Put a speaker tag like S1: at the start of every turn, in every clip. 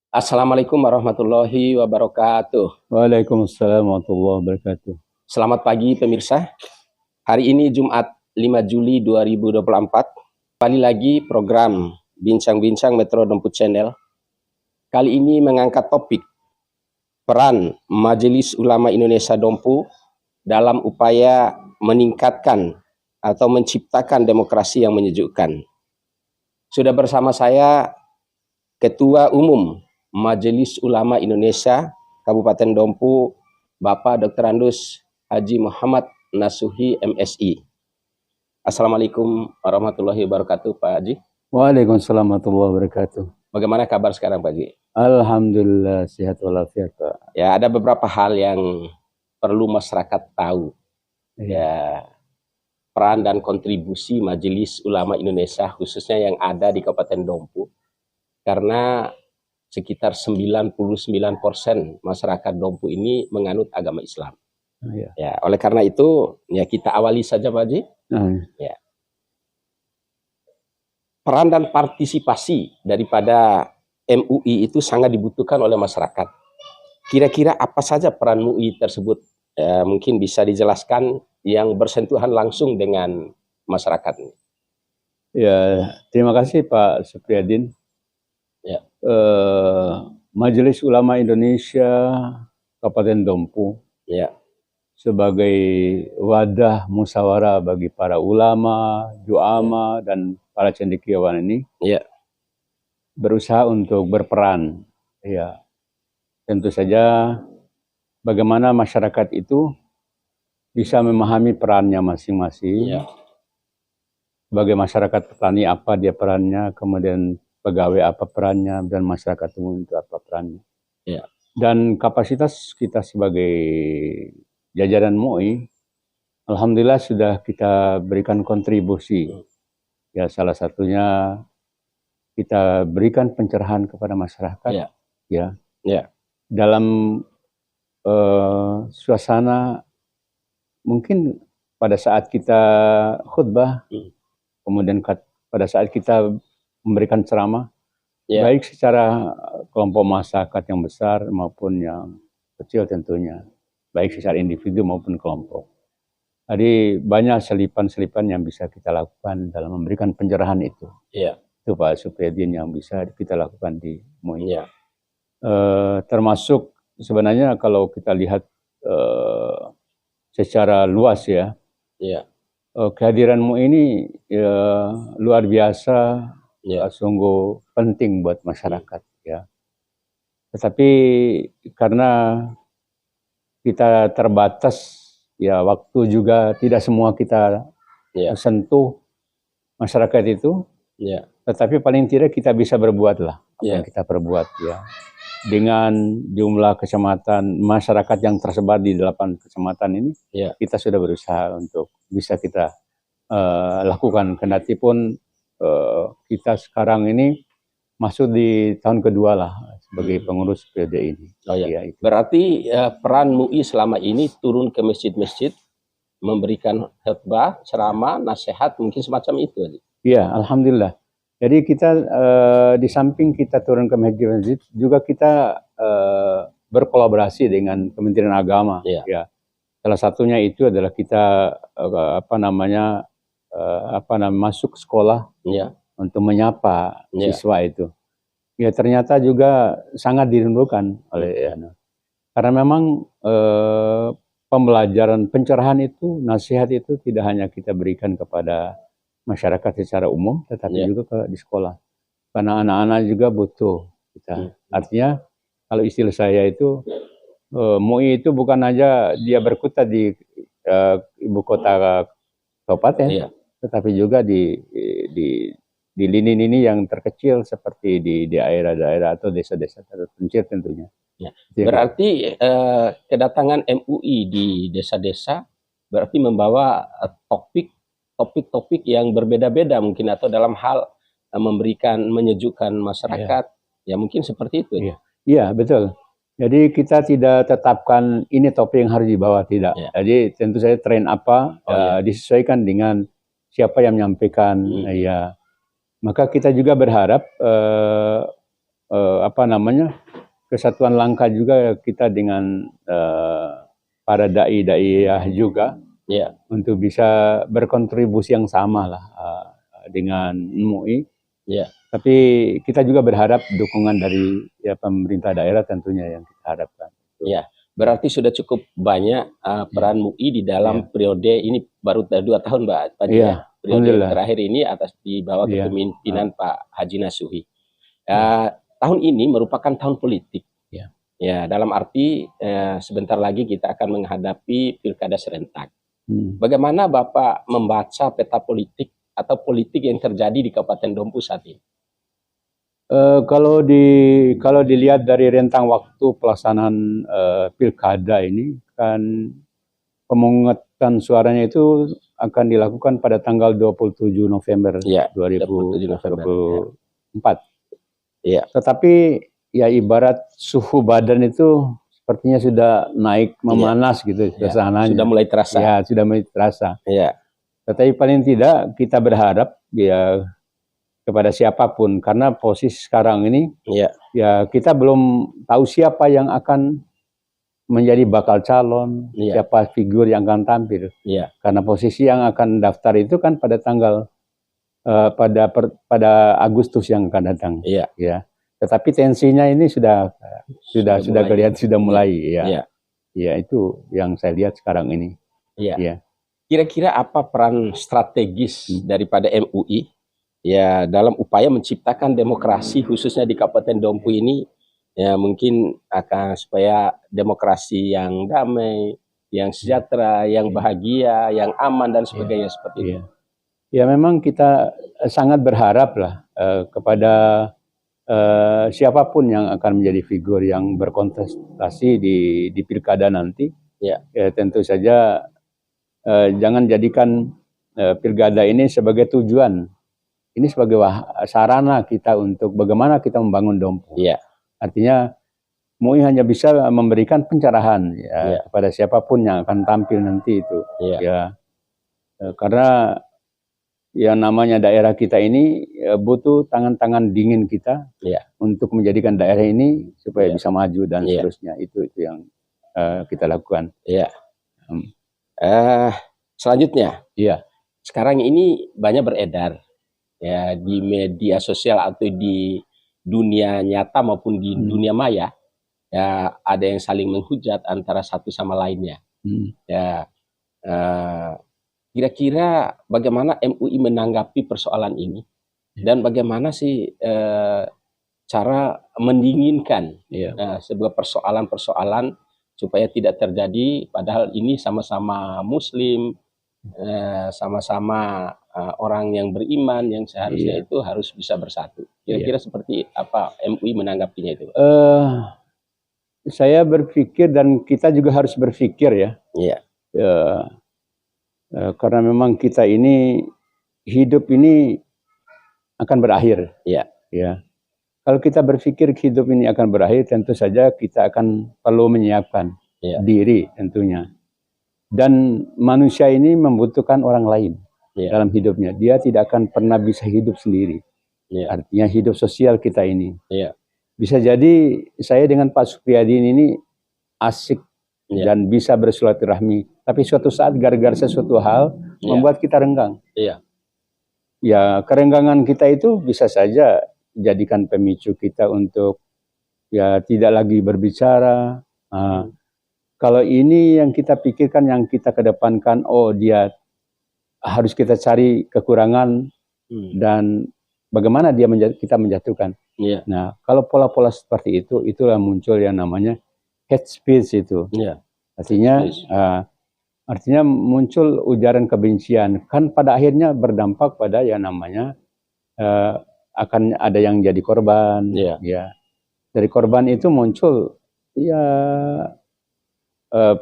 S1: Assalamualaikum warahmatullahi wabarakatuh.
S2: Waalaikumsalam warahmatullahi wabarakatuh.
S1: Selamat pagi pemirsa. Hari ini Jumat 5 Juli 2024. Kembali lagi program Bincang-Bincang Metro Dompu Channel. Kali ini mengangkat topik peran Majelis Ulama Indonesia Dompu dalam upaya meningkatkan atau menciptakan demokrasi yang menyejukkan. Sudah bersama saya Ketua Umum Majelis Ulama Indonesia Kabupaten Dompu, Bapak Dr. Andus Haji Muhammad Nasuhi MSI. Assalamualaikum warahmatullahi wabarakatuh, Pak Haji.
S2: Waalaikumsalam warahmatullahi wabarakatuh.
S1: Bagaimana kabar sekarang, Pak Haji?
S2: Alhamdulillah sehat walafiat, Pak.
S1: Ya, ada beberapa hal yang perlu masyarakat tahu. Ya, peran dan kontribusi Majelis Ulama Indonesia khususnya yang ada di Kabupaten Dompu. Karena sekitar 99% masyarakat Dompu ini menganut agama Islam. Ya, oleh karena itu, ya kita awali saja, Pak Haji. Ya. Peran dan partisipasi daripada MUI itu sangat dibutuhkan oleh masyarakat. Kira-kira apa saja peran MUI tersebut? Mungkin bisa dijelaskan yang bersentuhan langsung dengan masyarakat.
S2: Ya, terima kasih Pak Supriyadin.
S1: Ya.
S2: Majelis Ulama Indonesia Kabupaten Dompu,
S1: ya,
S2: sebagai wadah musyawarah bagi para ulama, juama, dan para cendekiawan ini, berusaha untuk berperan. Ya, tentu saja bagaimana masyarakat itu bisa memahami perannya masing-masing. Sebagai masyarakat petani apa dia perannya, kemudian pegawai apa perannya, dan masyarakat umum itu apa perannya. Dan kapasitas kita sebagai jajaran MUI, alhamdulillah sudah kita berikan kontribusi. Ya, salah satunya kita berikan pencerahan kepada masyarakat. Dalam suasana mungkin pada saat kita khutbah, kemudian pada saat kita memberikan ceramah, baik secara kelompok masyarakat yang besar maupun yang kecil tentunya, baik secara individu maupun kelompok. Jadi banyak selipan-selipan yang bisa kita lakukan dalam memberikan pencerahan itu. Itu Pak Supriyadin yang bisa kita lakukan di MUI. Termasuk sebenarnya kalau kita lihat secara luas kehadiran MUI ini luar biasa, sungguh penting buat masyarakat. Tetapi karena kita terbatas, waktu juga tidak semua kita sentuh masyarakat itu. Tetapi paling tidak kita bisa berbuat lah apa yang kita perbuat dengan jumlah kecamatan masyarakat yang tersebar di 8 kecamatan ini. Kita sudah berusaha untuk bisa kita lakukan. Kendati pun kita sekarang ini masuk di tahun kedua lah sebagai pengurus periode ini.
S1: Berarti peran MUI selama ini turun ke masjid-masjid, memberikan khutbah, ceramah, nasihat, mungkin semacam itu.
S2: Iya, alhamdulillah. Jadi kita di samping kita turun ke masjid-masjid, juga kita berkolaborasi dengan Kementerian Agama. Salah satunya itu adalah kita masuk ke sekolah untuk menyapa siswa itu. Ternyata juga sangat dirindukan oleh karena memang pembelajaran pencerahan itu, nasihat itu tidak hanya kita berikan kepada masyarakat secara umum, tetapi juga di sekolah. Karena anak-anak juga butuh kita. Artinya kalau istilah saya itu, MUI itu bukan aja dia berkutat di ibu kota kabupaten, tetapi juga di lini-lini yang terkecil seperti di daerah-daerah atau desa-desa terpencil tentunya.
S1: Berarti kedatangan MUI di desa-desa berarti membawa topik-topik yang berbeda-beda mungkin, atau dalam hal menyejukkan masyarakat, mungkin seperti itu.
S2: Iya, betul. Jadi kita tidak tetapkan ini topik yang harus dibawa, tidak. Jadi tentu saja tren apa disesuaikan dengan siapa yang menyampaikan. Maka kita juga berharap kesatuan langkah juga kita dengan para dai-daiyah juga untuk bisa berkontribusi yang sama lah dengan MUI. Tapi kita juga berharap dukungan dari pemerintah daerah tentunya yang kita harapkan.
S1: Berarti sudah cukup banyak peran MUI di dalam periode ini, baru 2 tahun Pak. Periode terakhir ini atas di bawah kepemimpinan Pak Haji Nasuhi. Tahun ini merupakan tahun politik. Dalam arti sebentar lagi kita akan menghadapi pilkada serentak. Bagaimana Bapak membaca peta politik atau politik yang terjadi di Kabupaten Dompu saat ini?
S2: Kalau dilihat dari rentang waktu pelaksanaan pilkada ini, kan pemungutan suaranya itu akan dilakukan pada tanggal 27 November 2024. Tetapi ya ibarat suhu badan itu sepertinya sudah naik memanas gitu suasananya.
S1: Sudah mulai terasa.
S2: Sudah mulai terasa. Tetapi paling tidak kita berharap kepada siapapun, karena posisi sekarang ini kita belum tahu siapa yang akan menjadi bakal calon, siapa figur yang akan tampil. Karena posisi yang akan daftar itu kan pada tanggal pada Agustus yang akan datang. Tetapi tensinya ini sudah kelihatan sudah mulai. Itu yang saya lihat sekarang ini.
S1: Kira-kira apa peran strategis daripada MUI dalam upaya menciptakan demokrasi khususnya di Kabupaten Dompu ini, mungkin akan supaya demokrasi yang damai, yang sejahtera, yang bahagia, yang aman dan sebagainya seperti itu.
S2: Memang kita sangat berharap lah kepada siapapun yang akan menjadi figur yang berkontestasi di pilkada nanti. Tentu saja jangan jadikan pilkada ini sebagai tujuan. Ini sebagai sarana kita untuk bagaimana kita membangun Dompu. Artinya MUI hanya bisa memberikan pencerahan kepada siapapun yang akan tampil nanti itu. Karena yang namanya daerah kita ini butuh tangan-tangan dingin kita untuk menjadikan daerah ini supaya bisa maju dan seterusnya. Itu yang kita lakukan.
S1: Selanjutnya, sekarang ini banyak beredar di media sosial atau di dunia nyata maupun di dunia maya, ada yang saling menghujat antara satu sama lainnya. Kira-kira bagaimana MUI menanggapi persoalan ini dan bagaimana sih cara mendinginkan sebuah persoalan-persoalan supaya tidak terjadi, padahal ini sama-sama Muslim, sama-sama orang yang beriman yang seharusnya itu harus bisa bersatu. Kira-kira seperti apa MUI menanggapinya itu?
S2: Saya berpikir dan kita juga harus berpikir karena memang kita ini hidup ini akan berakhir. Kalau kita berpikir hidup ini akan berakhir, tentu saja kita akan perlu menyiapkan diri tentunya. Dan manusia ini membutuhkan orang lain dalam hidupnya. Dia tidak akan pernah bisa hidup sendiri. Artinya hidup sosial kita ini. Bisa jadi saya dengan Pak Supriyadi ini asik dan bisa bersilaturahmi. Tapi suatu saat gara-gara sesuatu hal membuat kita renggang. Kerenggangan kita itu bisa saja jadikan pemicu kita untuk tidak lagi berbicara. Kalau ini yang kita pikirkan, yang kita kedepankan, dia harus kita cari kekurangan dan bagaimana kita menjatuhkan. Nah, kalau pola-pola seperti itu, itulah muncul yang namanya hate speech itu. Artinya muncul ujaran kebencian. Kan pada akhirnya berdampak pada yang namanya akan ada yang jadi korban. Dari korban itu muncul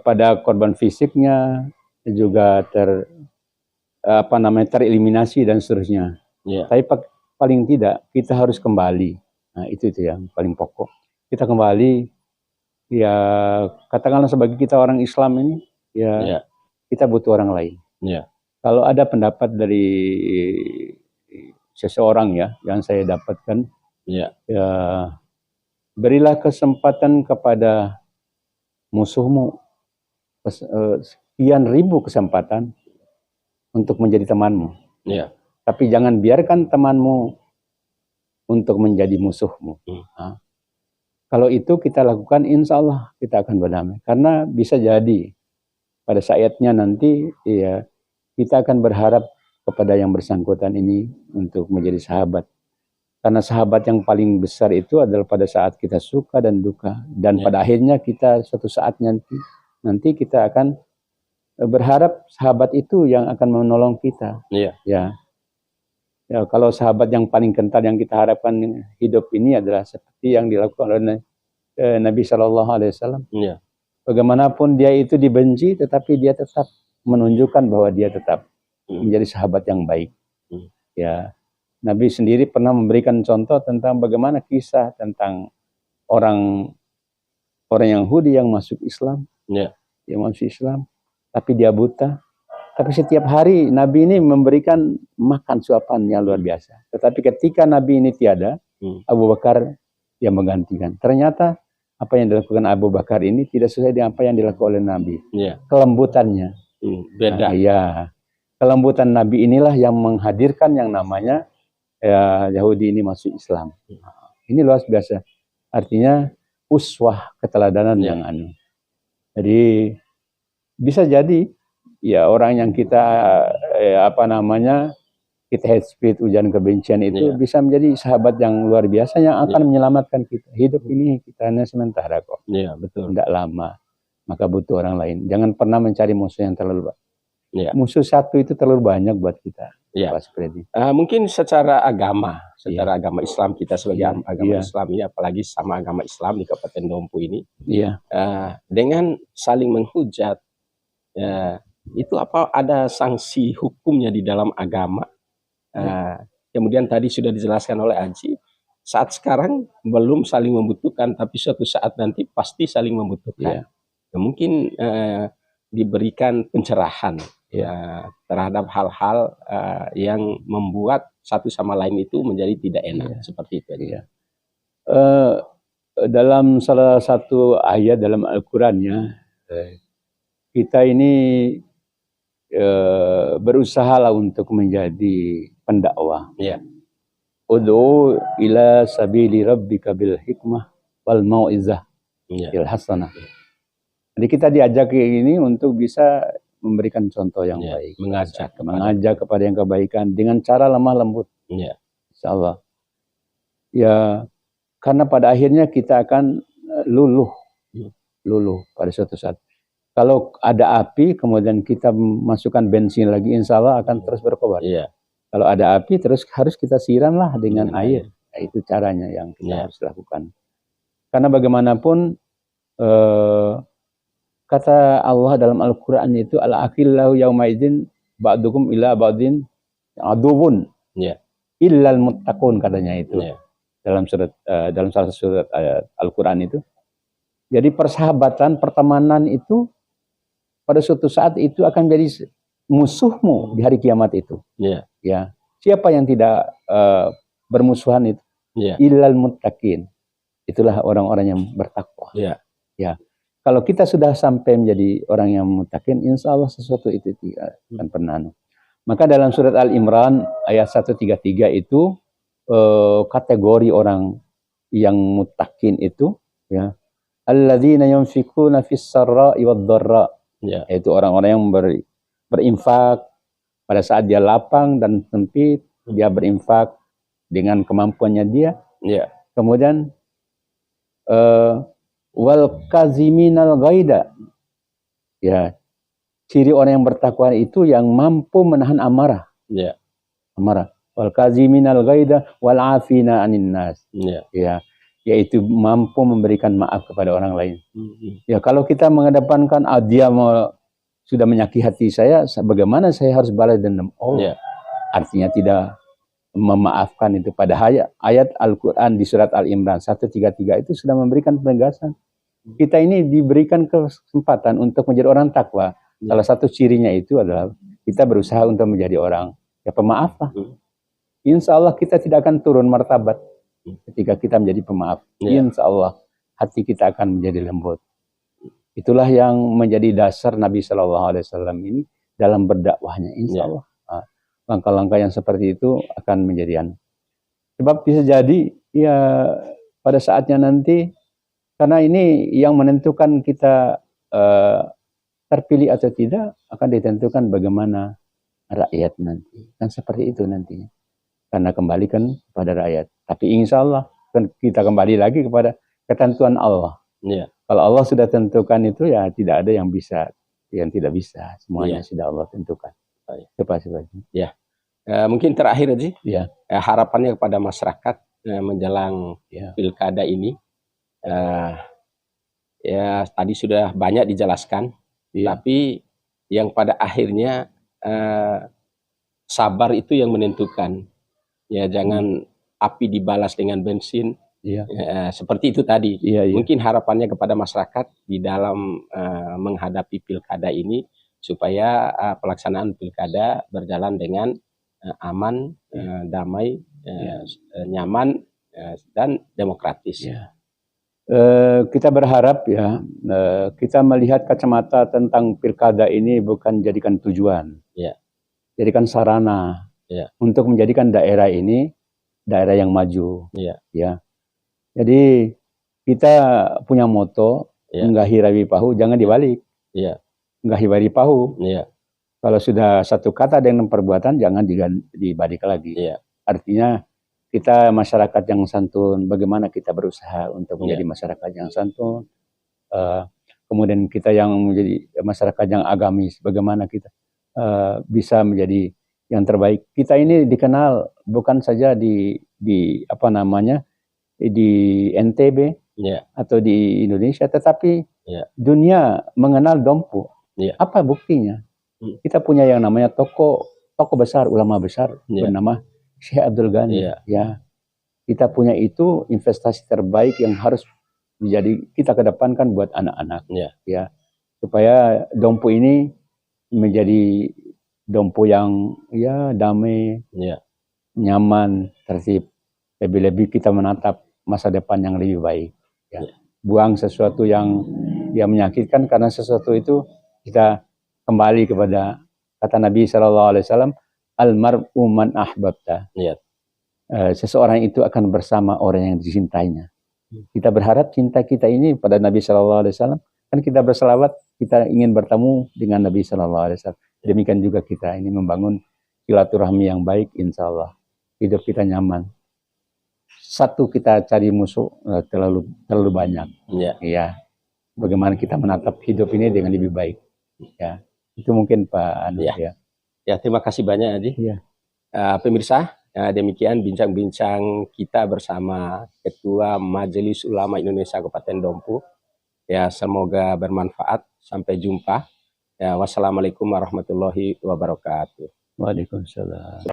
S2: pada korban fisiknya juga tereliminasi dan seterusnya. Tapi paling tidak kita harus kembali. Nah, itu yang paling pokok. Kita kembali, katakanlah sebagai kita orang Islam ini, kita butuh orang lain. Kalau ada pendapat dari seseorang yang saya dapatkan, berilah kesempatan kepada musuhmu sekian ribu kesempatan untuk menjadi temanmu.
S1: Ya.
S2: Tapi jangan biarkan temanmu untuk menjadi musuhmu. Kalau itu kita lakukan, insya Allah kita akan berdamai. Karena bisa jadi pada saatnya nanti ya kita akan berharap kepada yang bersangkutan ini untuk menjadi sahabat. Karena sahabat yang paling besar itu adalah pada saat kita suka dan duka. Dan pada akhirnya kita suatu saat nanti kita akan berharap sahabat itu yang akan menolong kita. Ya, kalau sahabat yang paling kental yang kita harapkan hidup ini adalah seperti yang dilakukan oleh Nabi SAW. Bagaimanapun dia itu dibenci, tetapi dia tetap menunjukkan bahwa dia tetap menjadi sahabat yang baik. Ya, Nabi sendiri pernah memberikan contoh tentang bagaimana kisah tentang orang Yahudi yang masuk Islam, yang masuk Islam, tapi dia buta. Tapi setiap hari Nabi ini memberikan makan suapan yang luar biasa. Tetapi ketika Nabi ini tiada, Abu Bakar yang menggantikan. Ternyata apa yang dilakukan Abu Bakar ini tidak sesuai dengan apa yang dilakukan oleh Nabi. Kelembutannya.
S1: Beda.
S2: Kelembutan Nabi inilah yang menghadirkan yang namanya Yahudi ini masuk Islam. Ini luar biasa. Artinya uswah keteladanan yang anu. Jadi bisa jadi ya orang yang kita kita hate speech, ujian kebencian itu bisa menjadi sahabat yang luar biasa yang akan menyelamatkan kita. Hidup ini kita hanya sementara kok.
S1: Betul.
S2: Tidak lama. Maka butuh orang lain. Jangan pernah mencari musuh yang terlalu banyak. Musuh satu itu terlalu banyak buat kita. Pak Supriyadi.
S1: Mungkin secara agama Islam, kita sebagai agama Islam ini, apalagi sama agama Islam di Kabupaten Dompu ini, dengan saling menghujat, itu apa ada sanksi hukumnya di dalam agama? Kemudian tadi sudah dijelaskan oleh Aji, saat sekarang belum saling membutuhkan, tapi suatu saat nanti pasti saling membutuhkan. Mungkin diberikan pencerahan terhadap hal-hal yang membuat satu sama lain itu menjadi tidak enak, seperti itu.
S2: Dalam salah satu ayat dalam Al-Qurannya, kita ini berusahalah untuk menjadi pendakwah. Ud'u ila sabili rabbika bil hikmah wal mau'izah il hasanah. Jadi kita diajak ini untuk bisa memberikan contoh yang baik, mengajak kepada yang kebaikan dengan cara lemah lembut. Insyaallah. Ya, karena pada akhirnya kita akan luluh pada suatu saat. Kalau ada api, kemudian kita masukkan bensin lagi, insya Allah akan terus berkobar. Kalau ada api, terus harus kita siramlah dengan air. Nah, itu caranya yang kita harus lakukan. Karena bagaimanapun, kata Allah dalam Al-Quran itu, al-akhillahu yaumaidin ba'dukum ila ba'din aduwun. Illal muttaqun katanya itu. Dalam salah satu surat Al-Quran itu. Jadi persahabatan, pertemanan itu pada suatu saat itu akan menjadi musuhmu di hari kiamat itu. Siapa yang tidak bermusuhan itu? Illal muttaqin. Itulah orang-orang yang bertakwa. Kalau kita sudah sampai menjadi orang yang muttaqin, insya Allah sesuatu itu tidak akan pernah. Maka dalam surat Al-Imran ayat 133 itu kategori orang yang muttaqin itu, alladzina yunfikuna fis sarra'i wad dharra, yaitu orang-orang yang berinfak pada saat dia lapang dan sempit, dia berinfak dengan kemampuannya dia. Kemudian wal kaziminal ghaida, ciri orang yang bertakwa itu yang mampu menahan amarah. Amarah. Wal kaziminal ghaida wal afina anin nas. Yaitu mampu memberikan maaf kepada orang lain. Kalau kita mengedepankan dia sudah menyakiti hati saya, bagaimana saya harus balas dendam? Artinya tidak memaafkan itu. Pada ayat Al-Quran di surat Al-Imran 133 itu sudah memberikan penegasan. Kita ini diberikan kesempatan untuk menjadi orang takwa. Salah satu cirinya itu adalah kita berusaha untuk menjadi orang pemaaf lah. Insya Allah kita tidak akan turun martabat. Ketika kita menjadi pemaaf,
S1: Ya.
S2: insya Allah hati kita akan menjadi lembut. Itulah yang menjadi dasar Nabi Shallallahu Alaihi Wasallam ini dalam berdakwahnya, insya Allah. Langkah-langkah yang seperti itu akan menjadi sebab bisa jadi ya pada saatnya nanti, karena ini yang menentukan kita terpilih atau tidak akan ditentukan bagaimana rakyat nanti. Kan seperti itu nantinya. Karena kembali kan kepada rakyat. Tapi insya Allah kan kita kembali lagi kepada ketentuan Allah.
S1: Ya.
S2: Kalau Allah sudah tentukan itu ya tidak ada yang bisa, yang tidak bisa. Semuanya sudah Allah tentukan.
S1: Ya. Mungkin terakhir Haji, harapannya kepada masyarakat menjelang pilkada ini, ya tadi sudah banyak dijelaskan, tapi yang pada akhirnya sabar itu yang menentukan. Ya jangan api dibalas dengan bensin, seperti itu tadi. Mungkin harapannya kepada masyarakat di dalam menghadapi pilkada ini supaya pelaksanaan pilkada berjalan dengan aman, damai, nyaman, dan demokratis.
S2: Kita berharap kita melihat kacamata tentang pilkada ini bukan jadikan tujuan, jadikan sarana untuk menjadikan daerah ini daerah yang maju. Jadi kita punya moto nggahi rawi pahu, jangan dibalik. Nggahi rawi pahu. Kalau sudah satu kata dengan perbuatan jangan dibalik lagi. Artinya kita masyarakat yang santun, bagaimana kita berusaha untuk menjadi masyarakat yang santun. Kemudian kita yang menjadi masyarakat yang agamis, bagaimana kita bisa menjadi yang terbaik. Kita ini dikenal bukan saja di apa namanya di NTB atau di Indonesia, tetapi dunia mengenal Dompu. Apa buktinya? Kita punya yang namanya tokoh besar, ulama besar bernama Syekh Abdul Ghani. Kita punya itu investasi terbaik yang harus kita kedepankan buat anak-anak. Supaya Dompu ini menjadi Dompu yang damai, nyaman, tertib. Lebih-lebih kita menatap masa depan yang lebih baik. Buang sesuatu yang menyakitkan, karena sesuatu itu kita kembali kepada kata Nabi SAW, almar'u man ahbabta. Seseorang itu akan bersama orang yang dicintainya. Kita berharap cinta kita ini pada Nabi SAW, kan kita berselawat, kita ingin bertemu dengan Nabi SAW. Demikian juga kita ini membangun silaturahmi yang baik, insya Allah hidup kita nyaman. Satu, kita cari musuh terlalu banyak. Bagaimana kita menatap hidup ini dengan lebih baik. Itu mungkin Pak Anu.
S1: Terima kasih banyak Haji. Pemirsa, demikian bincang-bincang kita bersama Ketua Majelis Ulama Indonesia Kabupaten Dompu. Semoga bermanfaat. Sampai jumpa. Wassalamualaikum warahmatullahi wabarakatuh.
S2: Waalaikumsalam.